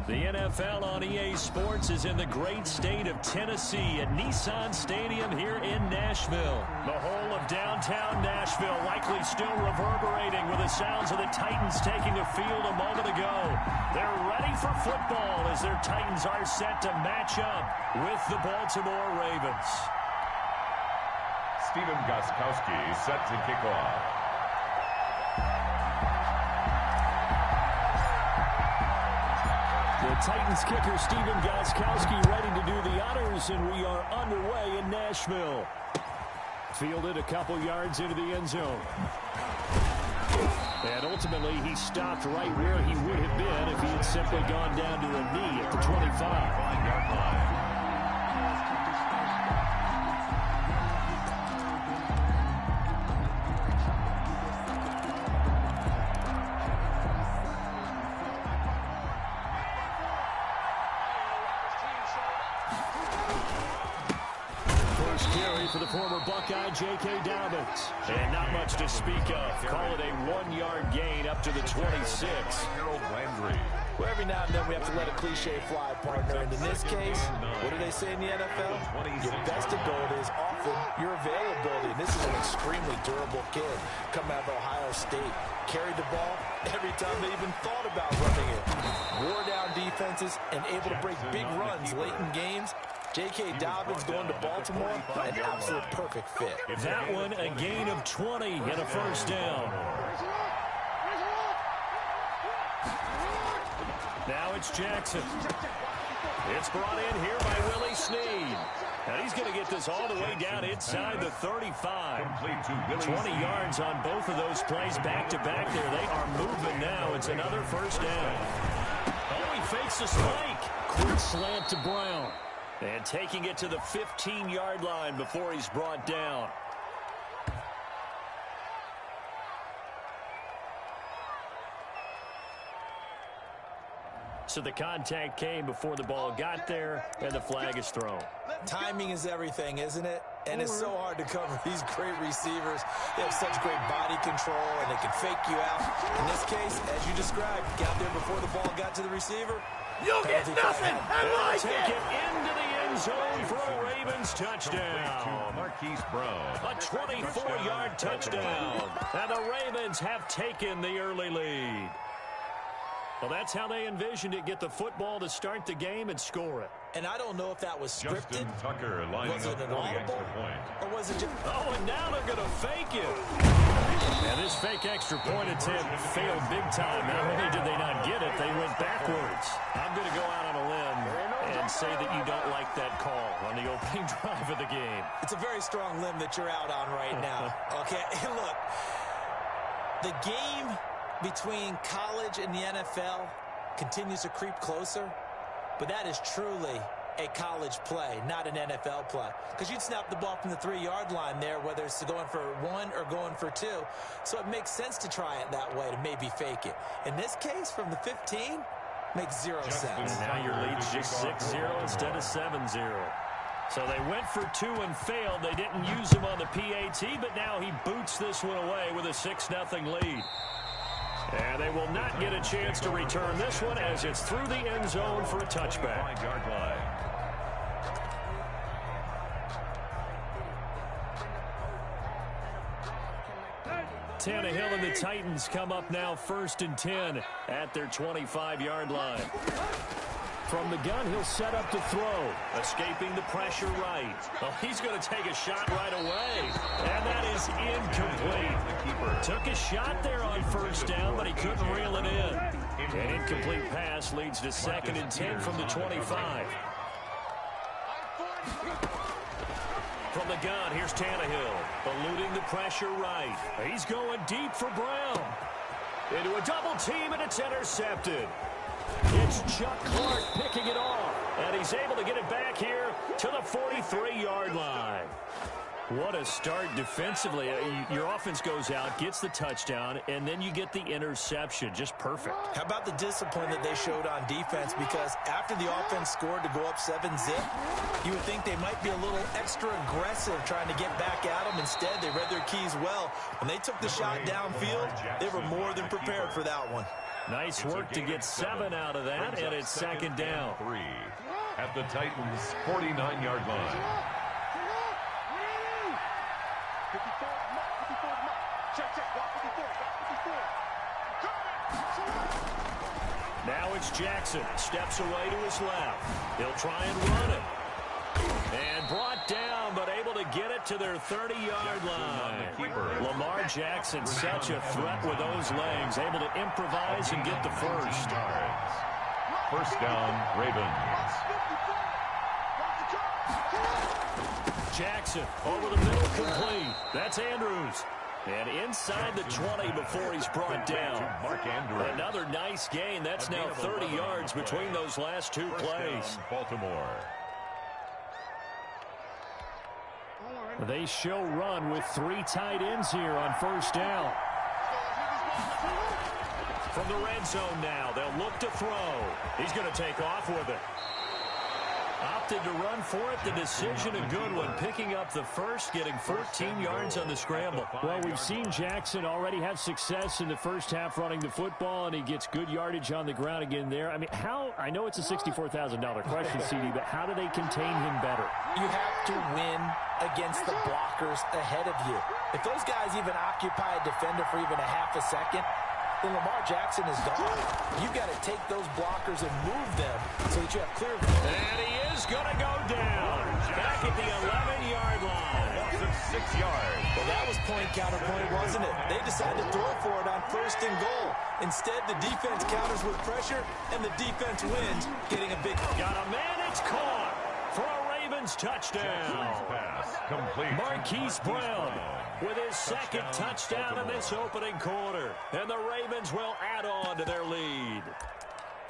The NFL on EA Sports is in the great state of Tennessee at Nissan Stadium here in Nashville. The whole of downtown Nashville likely still reverberating with the sounds of the Titans taking the field a moment ago. They're ready for football as their Titans are set to match up with the Baltimore Ravens. Stephen Gostkowski set to kick off. The Titans kicker Stephen Gostkowski ready to do the honors, and we are underway in Nashville. Fielded a couple yards into the end zone. And ultimately, he stopped right where he would have been if he had simply gone down to a knee at the 25-yard line. For the former Buckeye, J.K. Dobbins. And not much to speak of. Call it a 1-yard gain up to the 26. Well, every now and then we have to let a cliche fly, partner. And in this case, what do they say in the NFL? Your best ability is often your availability. And this is an extremely durable kid coming out of Ohio State. Carried the ball every time they even thought about running it. Wore down defenses and able to break big runs late in games. J.K. Dobbins going to Baltimore, an absolute perfect fit. That one, a gain of 20 and a first down. Now it's Jackson. It's brought in here by Willie Snead. And he's going to get this all the way down inside the 35. 20 yards on both of those plays back-to-back there. They are moving now. It's another first down. Oh, he fakes a spike. Quick slant to Brown. And taking it to the 15-yard line before he's brought down. So the contact came before the ball got there, and the flag is thrown. Timing is everything, isn't it? And it's so hard to cover these great receivers. They have such great body control, and they can fake you out. In this case, as you described, got there before the ball got to the receiver. You'll get nothing. I like take it into the end zone for a Ravens touchdown. Marquise Brown. A 24-yard touchdown. And the Ravens have taken the early lead. Well, that's how they envisioned it. Get the football to start the game and score it. And I don't know if that was scripted. Justin Tucker lining was it up an for the audible? extra point. Or was it just... Oh, and now they're going to fake it. And this fake extra point attempt failed big time. Not only did they not get it, they went backwards. I'm going to go out on a limb and say that you don't like that call on the opening drive of the game. It's a very strong limb that you're out on right now. Okay, and look, the game between college and the NFL continues to creep closer, but that is truly a college play, not an NFL play. Because you'd snap the ball from the 3-yard line there, whether it's going for 1 or going for 2. So it makes sense to try it that way to maybe fake it. In this case, from the 15, makes 0 sense. And now your lead's just 6-0 instead of 7-0. So they went for 2 and failed. They didn't use him on the PAT, but now he boots this one away with a 6-0 lead. And they will not get a chance to return this one as it's through the end zone for a touchback. 5-yard line. Tannehill and the Titans come up now 1st and 10 at their 25-yard line. From the gun, he'll set up to throw. Escaping the pressure right. Well, he's going to take a shot right away. And that is incomplete. Took a shot there on first down, but he couldn't reel it in. An incomplete pass leads to 2nd and 10 from the 25. From the gun, here's Tannehill. Eluding the pressure right. He's going deep for Brown. Into a double team, and it's intercepted. It's Chuck Clark picking it off, and he's able to get it back here to the 43-yard line. What a start defensively. Your offense goes out, gets the touchdown, and then you get the interception. Just perfect. How about the discipline that they showed on defense? Because after the offense scored to go up 7-zip, you would think they might be a little extra aggressive trying to get back at them. Instead, they read their keys well. When they took the shot downfield, they were more than prepared for that one. Nice work to get 7 out of that, and it's second down. 3 at the Titans' 49-yard line. Now it's Jackson. Steps away to his left. He'll try and run it. And brought down, but able to get it to their 30-yard line. Lamar Jackson, such a threat with those legs, able to improvise and get the first. First down, Ravens. Jackson over the middle, complete. That's Andrews. And inside the 20 before he's brought down. Mark Andrews. Another nice gain. That's now 30 yards between those last two plays. Baltimore. They show run with 3 tight ends here on first down. From the red zone now, they'll look to throw. He's going to take off with it. Opted to run for it. The decision a good one. Picking up the first, getting 14 yards on the scramble. Well, we've seen Jackson already have success in the first half running the football, and he gets good yardage on the ground again there. I mean, I know it's a $64,000 question, CD, but how do they contain him better? You have to win against the blockers ahead of you. If those guys even occupy a defender for even a half a second, then Lamar Jackson is gone. You've got to take those blockers and move them so that you have clear vision. And he is going to go down. Back at the 11-yard line. Loss of 6 yards. Well, that was point counterpoint, wasn't it? They decided to throw for it on first and goal. Instead, the defense counters with pressure, and the defense wins, getting a big... Got a man, it's caught for a Ravens touchdown. Pass complete. Marquise Brown with his second touchdown in this opening quarter. And the Ravens will add on to their lead.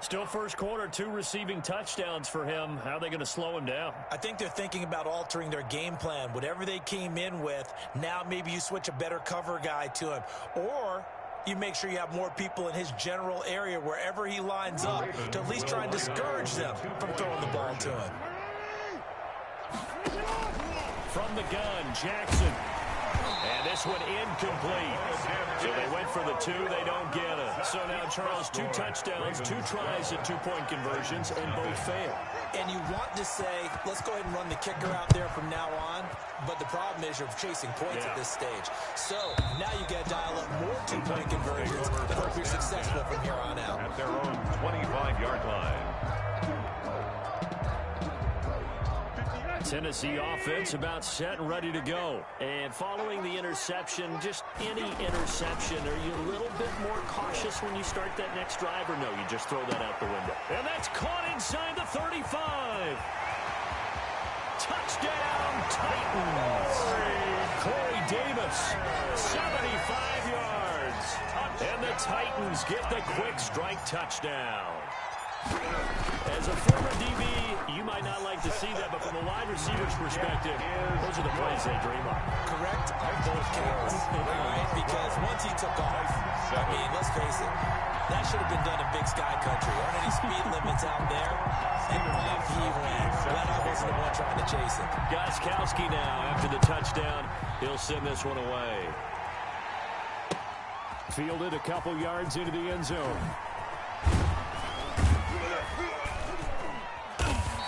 Still first quarter, 2 receiving touchdowns for him. How are they going to slow him down? I think they're thinking about altering their game plan. Whatever they came in with, now maybe you switch a better cover guy to him. Or you make sure you have more people in his general area wherever he lines up to at least try and discourage them from throwing the ball to him. From the gun, Jackson. And this one incomplete. So they went for the 2. They don't get it. So now, Charles, 2 touchdowns, 2 tries at 2-point conversions, and both fail. And you want to say, let's go ahead and run the kicker out there from now on. But the problem is you're chasing points at this stage. So now you got to dial up more 2-point conversions to hope you're successful from here on out. At their own 25-yard line. Tennessee offense about set and ready to go. And following the interception, just any interception, are you a little bit more cautious when you start that next drive, or no, you just throw that out the window? And that's caught inside the 35. Touchdown, Titans. Corey Davis, 75 yards. And the Titans get the quick strike touchdown. As a former DB, you might not like to see that, but from a wide receiver's perspective, those are the plays they dream of. Correct on both counts, right? Because once he took off, I mean, let's face it, that should have been done in Big Sky Country. Aren't any speed limits out there? And off he went. Glad I wasn't the one trying to chase him. Gostkowski now, after the touchdown, he'll send this one away. Fielded a couple yards into the end zone.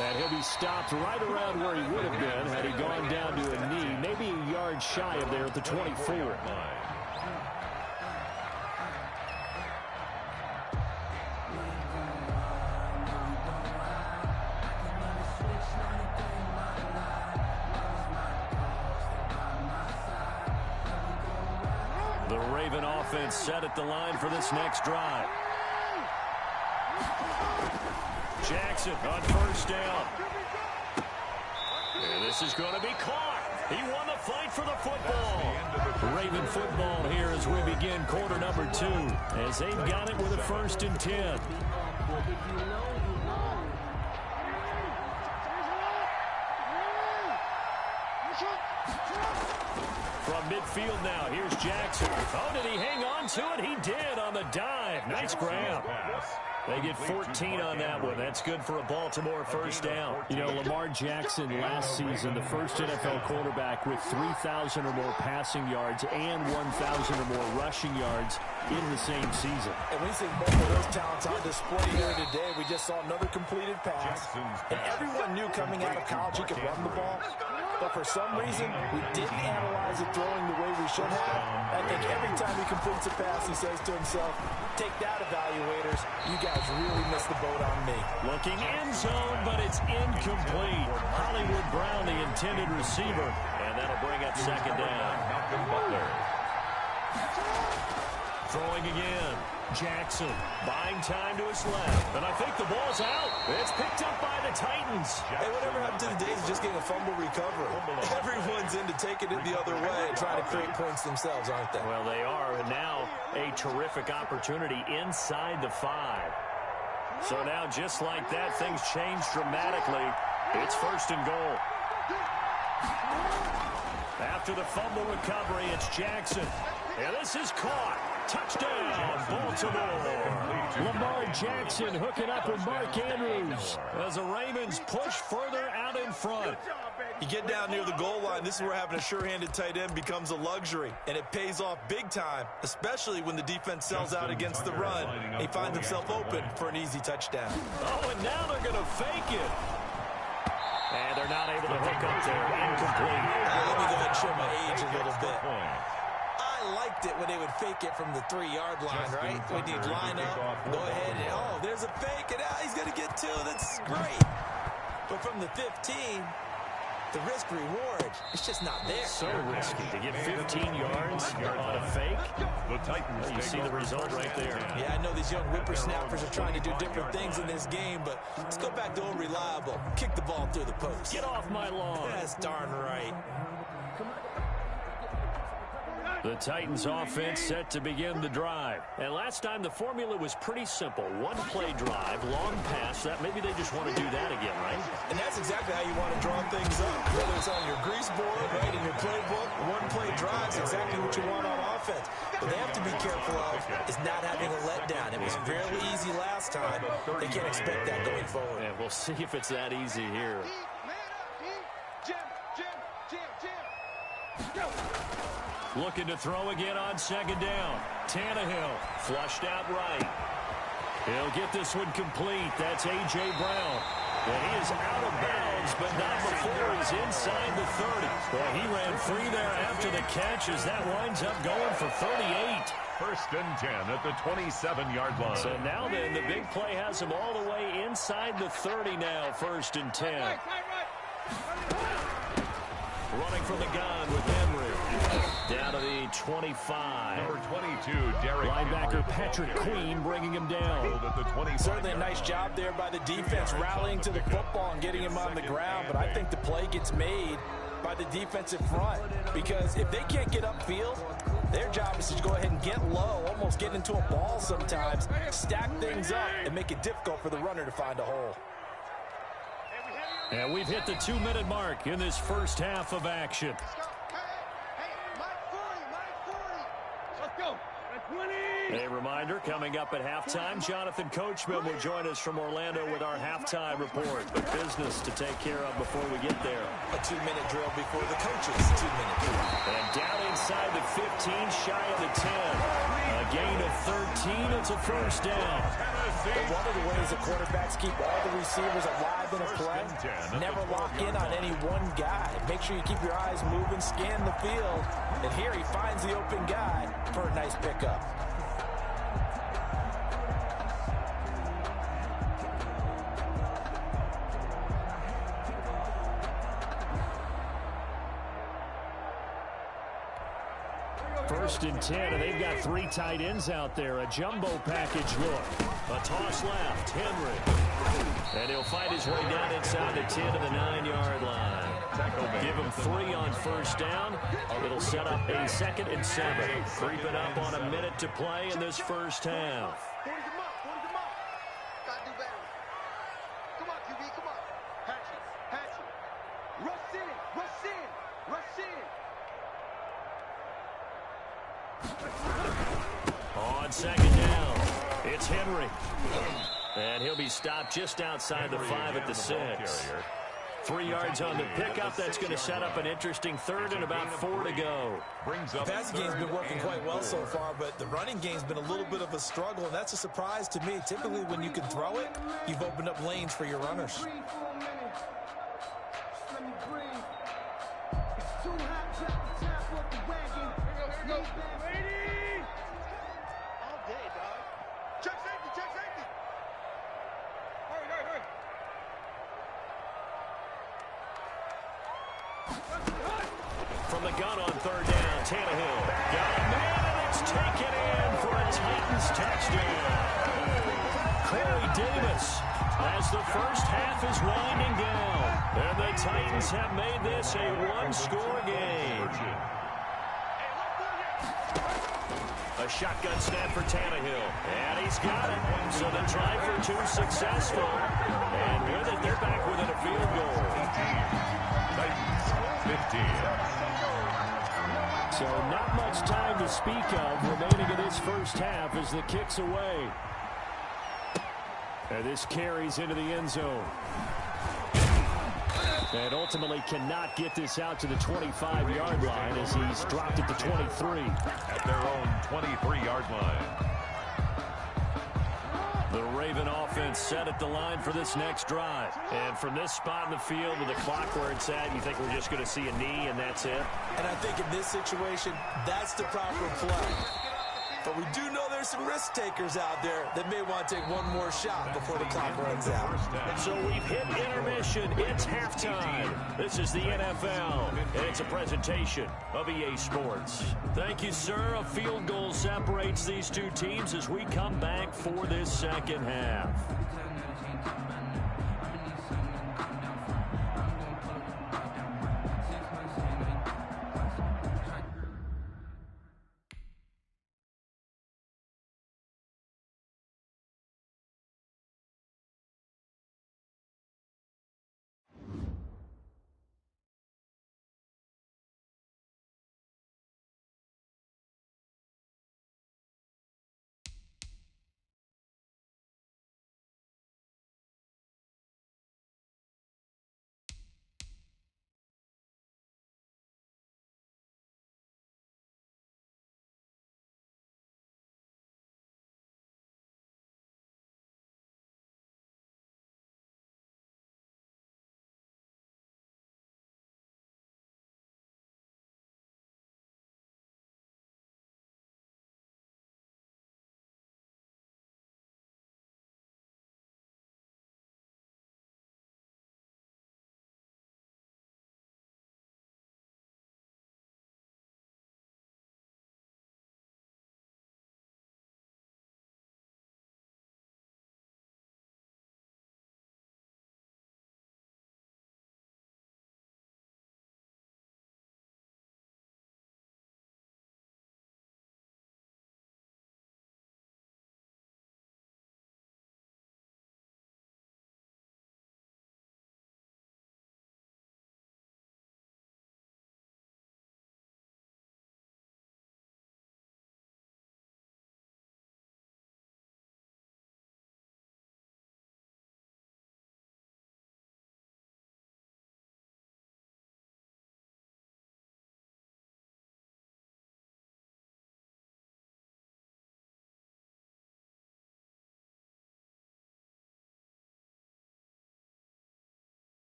And he'll be stopped right around where he would have been had he gone down to a knee, maybe a yard shy of there at the 24. The Raven offense set at the line for this next drive. Jackson on first down. And this is going to be caught. He won the fight for the football. Raven football here as we begin quarter number 2, as they've got it with a 1st and 10. From field now. Here's Jackson. Oh, did he hang on to it? He did on the dive. Nice grab. They get 14 on that one. That's good for a Baltimore first down. You know, Lamar Jackson last season, the first NFL quarterback with 3,000 or more passing yards and 1,000 or more rushing yards in the same season. And we see both of those talents on display here today. We just saw another completed pass. And everyone knew coming out of college he could run the ball. But for some reason, we didn't analyze it throwing the way we should have. I think every time he completes a pass, he says to himself, take that, evaluators. You guys really missed the boat on me. Looking end zone, but it's incomplete. Hollywood Brown, the intended receiver. And that'll bring up second down. Throwing again. Jackson buying time to his left. And I think the ball's out. It's picked up by the Titans. Hey, whatever happened to the days of just getting a fumble recovery? Everyone's into taking it the other way and trying to create points themselves, aren't they? Well, they are. And now a terrific opportunity inside the 5. So now, just like that, things change dramatically. It's first and goal. After the fumble recovery, it's Jackson. And this is caught. Touchdown, Baltimore. Lamar Jackson hooking up with Mark Andrews as the Ravens push further out in front. You get down near the goal line, this is where having a sure-handed tight end becomes a luxury, and it pays off big time, especially when the defense sells out against the run. He finds himself open for an easy touchdown. Oh, and now they're going to fake it. And they're not able to hook up there. Incomplete. Let me go ahead and show my age a little bit. I liked it when they would fake it from the 3-yard line, right? When you'd line up, go ahead, and oh, there's a fake, and now he's going to get 2. That's great. But from the 15, the risk-reward, it's just not there. So risky to get 15 yards on a fake. The Titans you see the result right there. Yeah, I know these young whippersnappers are trying to do different things in this game, but let's go back to old reliable. Kick the ball through the post. Get off my lawn. That's darn right. The Titans offense set to begin the drive. And last time the formula was pretty simple. One-play drive, long pass. That maybe they just want to do that again, right? And that's exactly how you want to draw things up. Whether it's on your grease board, right, in your playbook, one-play drive is exactly what you want on offense. What they have to be careful of is not having a letdown. It was fairly easy last time. They can't expect that going forward. And we'll see if it's that easy here. Looking to throw again on second down. Tannehill flushed out right. He'll get this one complete. That's A.J. Brown. And he is out of bounds, but not before he's inside the 30. Well, he ran free there after the catch as that winds up going for 38. First and 10 at the 27-yard line. So now then, the big play has him all the way inside the 30 now, first and 10. Running from the gun with Henry. Down to the 25. Number 22, Derek. Linebacker Patrick Queen bringing him down. Certainly a nice job there by the defense, rallying to the football and getting him on the ground. But I think the play gets made by the defensive front, because if they can't get upfield, their job is to go ahead and get low, almost get into a ball sometimes, stack things up, and make it difficult for the runner to find a hole. And we've hit the 2-minute mark in this first half of action. A reminder, coming up at halftime, Jonathan Coachman will join us from Orlando with our halftime report. But business to take care of before we get there. A 2-minute drill before the coaches' 2-minute drill. And down inside the 15, shy of the 10. A gain of 13, it's a first down. But one of the ways the quarterbacks keep all the receivers alive in a play, never lock in on any one guy. Make sure you keep your eyes moving, scan the field. And here he finds the open guy for a nice pickup. First and 10, and they've got 3 tight ends out there. A jumbo package look. A toss left, Henry. And he'll fight his way down inside the 10 to the 9-yard line. Give him 3 on first down. It'll set up a 2nd and 7. Creeping up on a minute to play in this first half. On second down, it's Henry. And he'll be stopped just outside the 5 at the 6. 3 yards on the pickup. That's going to set up an interesting third and about 4 to go. The passing game's been working quite well so far, but the running game's been a little bit of a struggle, and that's a surprise to me. Typically, when you can throw it, you've opened up lanes for your runners. From the gun on third down, Tannehill got a man, and it's taken in for a Titans touchdown. Corey Davis, as the first half is winding down, and the Titans have made this a one-score game. A shotgun snap for Tannehill, and he's got it. So the try for 2 successful, and with it, they're back within a field goal. Titans 15. So not much time to speak of remaining in this first half as the kick's away. And this carries into the end zone. And ultimately cannot get this out to the 25-yard line as he's dropped it to 23. At their own 23-yard line. The Raven offense set at the line for this next drive. And from this spot in the field with the clock where it's at, you think we're just going to see a knee and that's it? And I think in this situation, that's the proper play. But we do know there's some risk takers out there that may want to take one more shot before the clock runs out. So we've hit intermission. It's halftime. This is the NFL, and it's a presentation of EA Sports. Thank you, sir. A field goal separates these two teams as we come back for this second half.